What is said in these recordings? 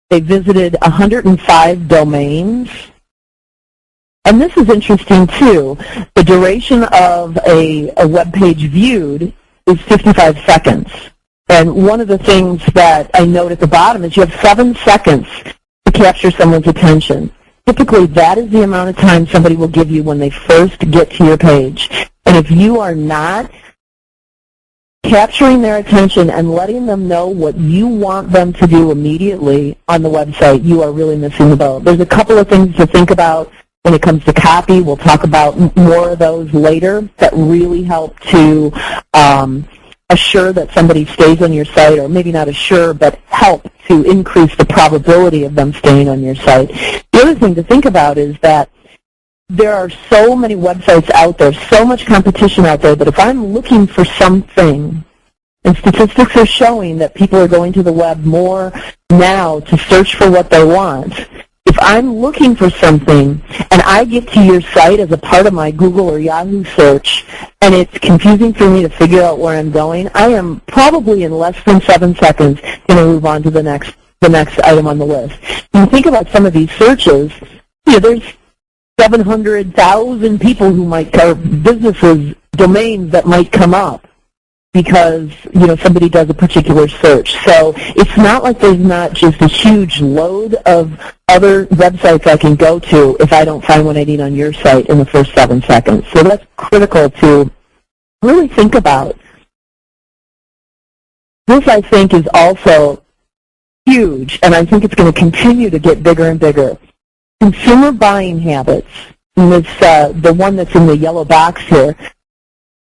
They visited 105 domains. And this is interesting, too. The duration of a web page viewed is 55 seconds. And one of the things that I note at the bottom is you have 7 seconds to capture someone's attention. Typically, that is the amount of time somebody will give you when they first get to your page. And if you are not capturing their attention and letting them know what you want them to do immediately on the website, you are really missing the boat. There's a couple of things to think about when it comes to copy. We'll talk about more of those later that really help to assure that somebody stays on your site, or maybe not assure, but help to increase the probability of them staying on your site. The other thing to think about is that there are so many websites out there, so much competition out there, that if I'm looking for something, and statistics are showing that people are going to the web more now to search for what they want, if I'm looking for something and I get to your site as a part of my Google or Yahoo search and it's confusing for me to figure out where I'm going, I am probably in less than 7 seconds going to move on to the next item on the list. When you think about some of these searches, there's 700,000 people who might, or businesses, domains that might come up because somebody does a particular search. So it's not like there's not just a huge load of other websites I can go to if I don't find what I need on your site in the first 7 seconds. So that's critical to really think about. This, I think, is also huge, and I think it's going to continue to get bigger and bigger. Consumer buying habits, and this, the one that's in the yellow box here.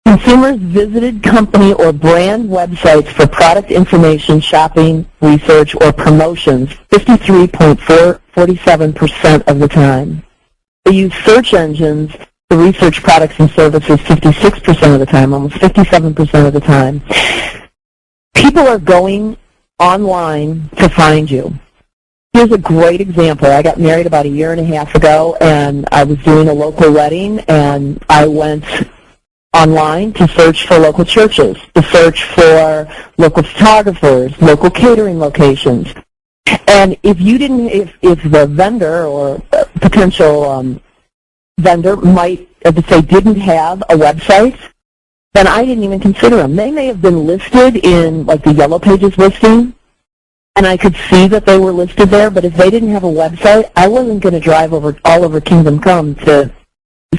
Consumers visited company or brand websites for product information, shopping, research, or promotions 53.47% of the time. They use search engines to research products and services 56% of the time, almost 57% of the time. People are going online to find you. Here's a great example. I got married about 1.5 years ago, and I was doing a local wedding, and I went online to search for local churches, to search for local photographers, local catering locations. And if you didn't, if the vendor or potential vendor might, say, didn't have a website, then I didn't even consider them. They may have been listed in like the Yellow Pages listing, and I could see that they were listed there, but if they didn't have a website, I wasn't going to drive all over Kingdom Come to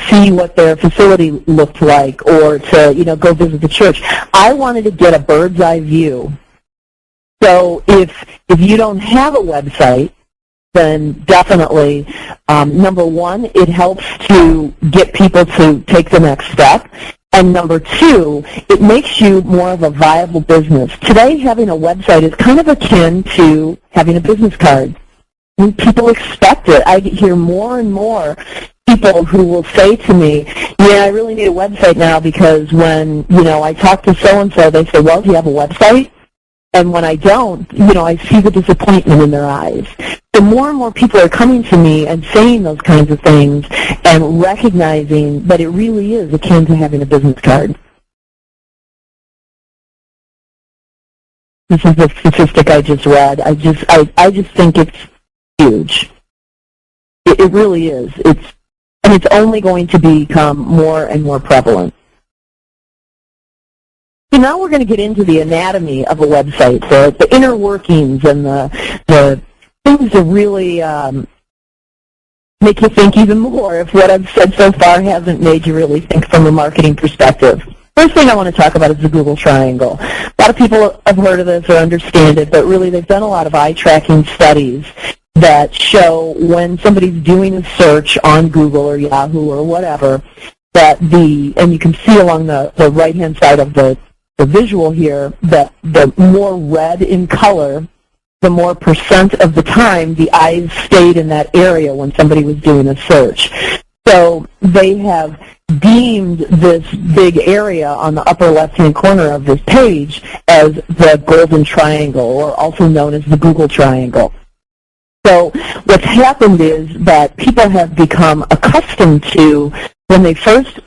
see what their facility looked like, or to go visit the church. I wanted to get a bird's eye view. So if you don't have a website, then definitely, number one, it helps to get people to take the next step. And number two, it makes you more of a viable business. Today, having a website is kind of akin to having a business card. And people expect it. I hear more and more people who will say to me, yeah, I really need a website now, because when, I talk to so-and-so, they say, well, do you have a website? And when I don't, I see the disappointment in their eyes. So more and more people are coming to me and saying those kinds of things and recognizing that it really is akin to having a business card. This is the statistic I just read. I just think it's huge. It really is. And it's only going to become more and more prevalent. So now we're going to get into the anatomy of a website, the inner workings and the things to really make you think even more if what I've said so far hasn't made you really think from a marketing perspective. First thing I want to talk about is the Google Triangle. A lot of people have heard of this or understand it, but really they've done a lot of eye-tracking studies that show when somebody's doing a search on Google or Yahoo or whatever, and you can see along the right-hand side of the visual here that the more red in color, the more percent of the time the eyes stayed in that area when somebody was doing a search. So they have deemed this big area on the upper left-hand corner of this page as the Golden Triangle, or also known as the Google Triangle. So what's happened is that people have become accustomed to, when they first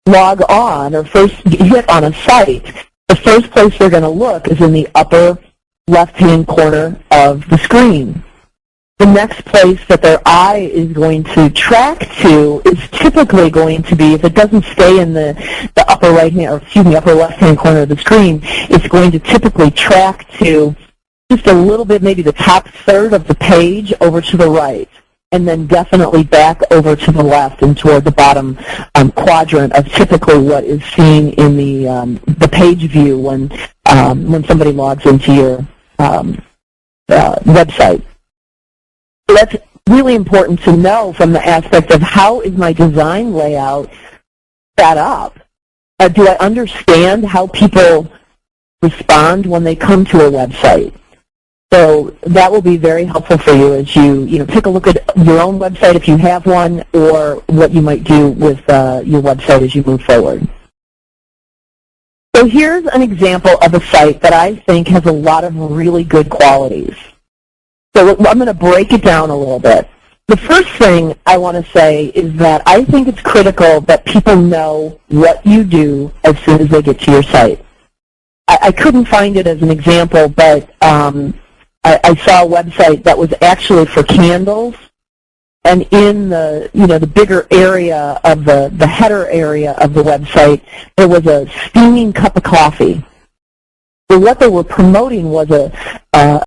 log on or first hit on a site, the first place they're going to look is in the upper left-hand corner of the screen. the next place that their eye is going to track to is typically going to be, if it doesn't stay in the upper upper left-hand corner of the screen, it's going to typically track to just a little bit, maybe the top third of the page over to the right, and then definitely back over to the left and toward the bottom quadrant of typically what is seen in the page view when somebody logs into your website. So that's really important to know from the aspect of how is my design layout set up? Do I understand how people respond when they come to a website? So that will be very helpful for you as you take a look at your own website if you have one, or what you might do with your website as you move forward. So here's an example of a site that I think has a lot of really good qualities. So I'm going to break it down a little bit. The first thing I want to say is that I think it's critical that people know what you do as soon as they get to your site. I couldn't find it as an example, but I saw a website that was actually for candles, and in the bigger area of the header area of the website, there was a steaming cup of coffee. So what they were promoting was a